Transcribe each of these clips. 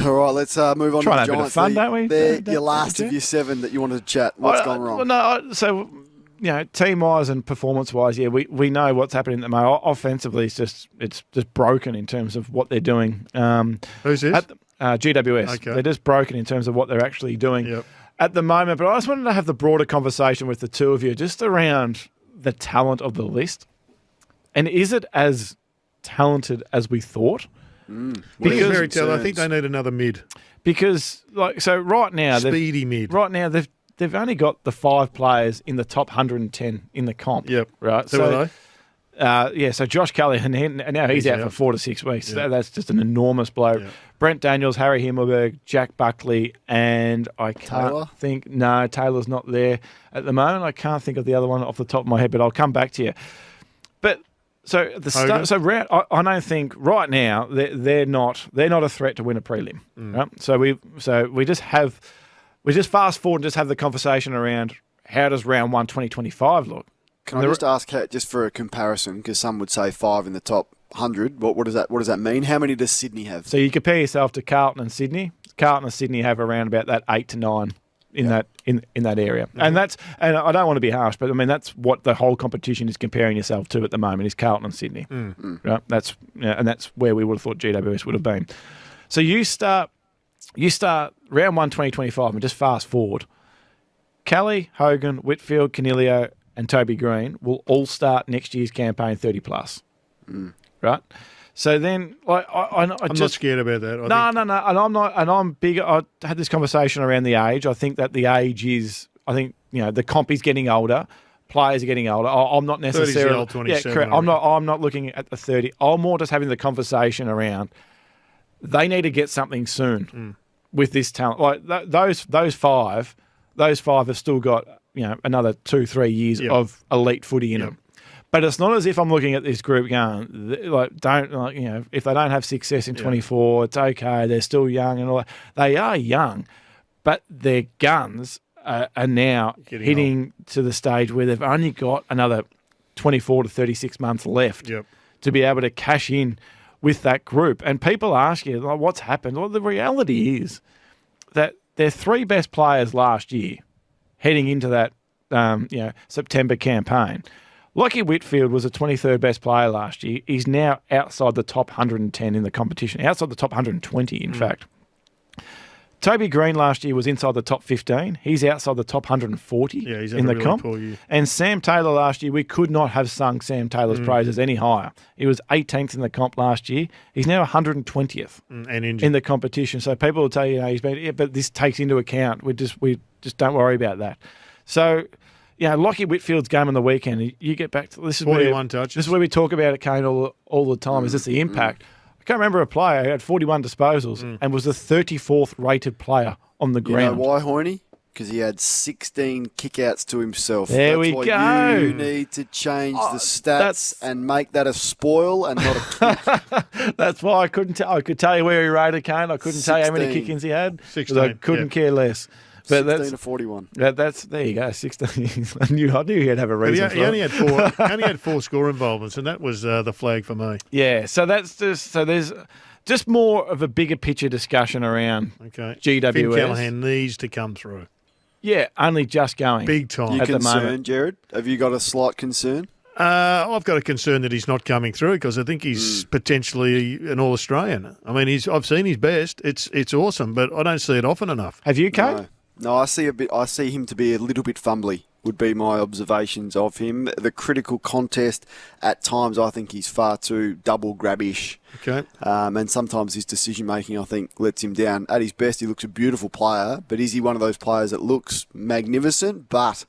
All right, let's move on to the Trying to have a bit of Giants. fun, don't we? They're Don't your last you? of your 7 that you wanted to chat. What's gone wrong? Well, no, so, team-wise and performance-wise, we know what's happening at the moment. Offensively, it's just broken in terms of what they're doing. Who's this? GWS. Okay. They're just broken in terms of what they're actually doing Yep. at the moment. But I just wanted to have the broader conversation with the two of you just around the talent of the list. And is it as talented as we thought? Because Because- very talented. I think they need another mid. Because right now, Speedy mid. Right now, they've only got the 5 players in the top 110 in the comp. Yep. Right. Who are they? So Josh Kelly, and now he's out for 4 to 6 weeks. Yeah. That's just an enormous blow. Yeah. Brent Daniels, Harry Himmelberg, Jack Buckley, and I can't Taylor? think. No, Taylor's not there at the moment. I can't think of the other one off the top of my head, but I'll come back to you. But so at the Hogan? start, I don't think right now they're not a threat to win a prelim. Right? So we just fast forward and just have the conversation around how does round 1 2025 look? Can I just ask, just for a comparison, because some would say 5 in the top 100. What does that mean? How many does Sydney have? So you compare yourself to Carlton and Sydney. Carlton and Sydney have around about that 8 to 9 in that area, and I don't want to be harsh, but I mean that's what the whole competition is comparing yourself to at the moment is Carlton and Sydney. Right? That's where we would have thought GWS would have been. So you start round 1 2025 and just fast forward. Kelly, Hogan, Whitfield, Canelio, and Toby Green will all start next year's campaign 30 plus. Right? So then, I'm not scared about that. No, and I'm not, and I'm big. I had this conversation around the age. I think that the age is. I think the comp is getting older. Players are getting older. I'm not 30's necessarily. the old 27, Yeah, correct. I I'm not looking at the 30. I'm more just having the conversation around. They need to get something soon with this talent. Like those five have still got another 2-3 years Yep. of elite footy in Yep. them. But it's not as if I'm looking at this group going, if they don't have success in 24, it's okay. They're still young and all that. They are young, but their guns are now Getting hitting to the stage where they've only got another 24 to 36 months left Yep. to be able to cash in with that group. And people ask you, what's happened? Well, the reality is that their 3 best players last year heading into that September campaign. Lockie Whitfield was the 23rd best player last year. He's now outside the top 110 in the competition, outside the top 120, in fact. Toby Green last year was inside the top 15. He's outside the top 140 Yeah, he's had in a the really comp. poor year. And Sam Taylor last year, we could not have sung Sam Taylor's praises any higher. He was 18th in the comp last year. He's now 120th And injured. in the competition. So people will tell you, he's been, but this takes into account. We just don't worry about that. So, Lockie Whitfield's game on the weekend, you get back to this is 41 touches. This is where we talk about it, Kane, all the time. Is this the impact? I can't remember a player who had 41 disposals and was the 34th rated player on the You know ground. why, Horny? Because he had 16 kickouts to himself. There That's we why go. You need to change the stats that's- and make that a spoil and not a kick. That's why I couldn't tell. I could tell you where he rated, Kane. I couldn't tell you how many 16. kick-ins he had. 16, I couldn't care less. But 16 that's to 41. that's there you go. 16. I knew he'd have a But reason. he for only it. had 4 score involvements, and that was the flag for me. Yeah. So there's just more of a bigger picture discussion around Okay. GWS. Finn Callahan needs to come through. Yeah, only just going. Big time. You At the concerned, moment. Jared? Have you got a slight concern? I've got a concern that he's not coming through because I think he's potentially an All-Australian. I mean, I've seen his best. It's awesome, but I don't see it often enough. Have you, Kane? No, I see him to be a little bit fumbly, would be my observations of him. The critical contest, at times, I think he's far too double grabbish. Okay. And sometimes his decision-making, I think, lets him down. At his best, he looks a beautiful player, but is he one of those players that looks magnificent, but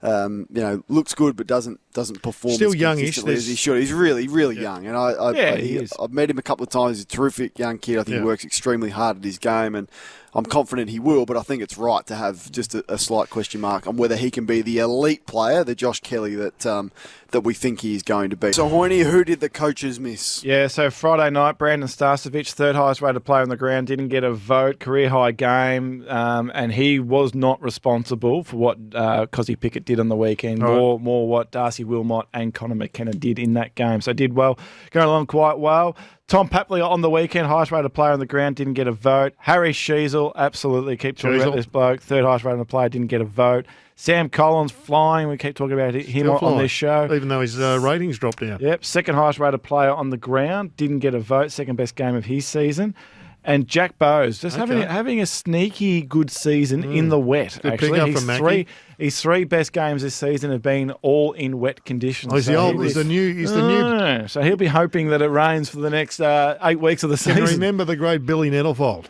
looks good but doesn't perform Still as youngish. consistently as he should. He's really, really young, and he is. I've met him a couple of times. He's a terrific young kid. I think he works extremely hard at his game, and I'm confident he will. But I think it's right to have just a slight question mark on whether he can be the elite player, the Josh Kelly that we think he is going to be. So, Hoyne, who did the coaches miss? Yeah, so Friday night, Brandon Starcevich, third highest rated player on the ground, didn't get a vote, career high game, and he was not responsible for what Cozzy Pickett did on the weekend, more what Darcy Wilmot and Connor McKenna did in that game. So did well, going along quite well. Tom Papley on the weekend, highest rated player on the ground, didn't get a vote. Harry Sheasel, absolutely keep talking about this bloke. Third highest rated player, didn't get a vote. Sam Collins flying. We keep talking about him on this show. Even though his ratings dropped down. Yep. Second highest rated player on the ground, didn't get a vote. Second best game of his season. And Jack Bowes just having a sneaky good season in the wet. Good actually, pick up from Mackie. His three best games this season have been all in wet conditions. Oh, he's the new. So he'll be hoping that it rains for the next 8 weeks of the Can you season. remember the great Billy Nettlefold?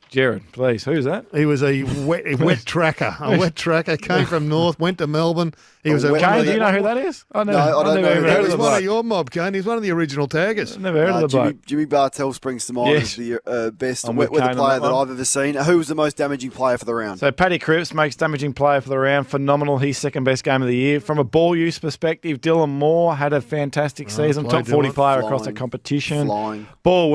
Jared, please. Who's that? He was a wet tracker. A wet tracker, came from North, went to Melbourne. He was Kane, do you know who that is? No, I don't know. He was one of your mob, Kane. He's one of the original taggers. Never heard of the bloke. Jimmy Bartell springs to mind as the best I'm wet with weather Kane on player that that one. I've ever seen. Who was the most damaging player for the round? So Paddy Cripps makes damaging player for the round. Phenomenal. He's second best game of the year. From a ball use perspective, Dylan Moore had a fantastic season. play Top 40 Dylan. player across the Flying. competition. Flying. Ball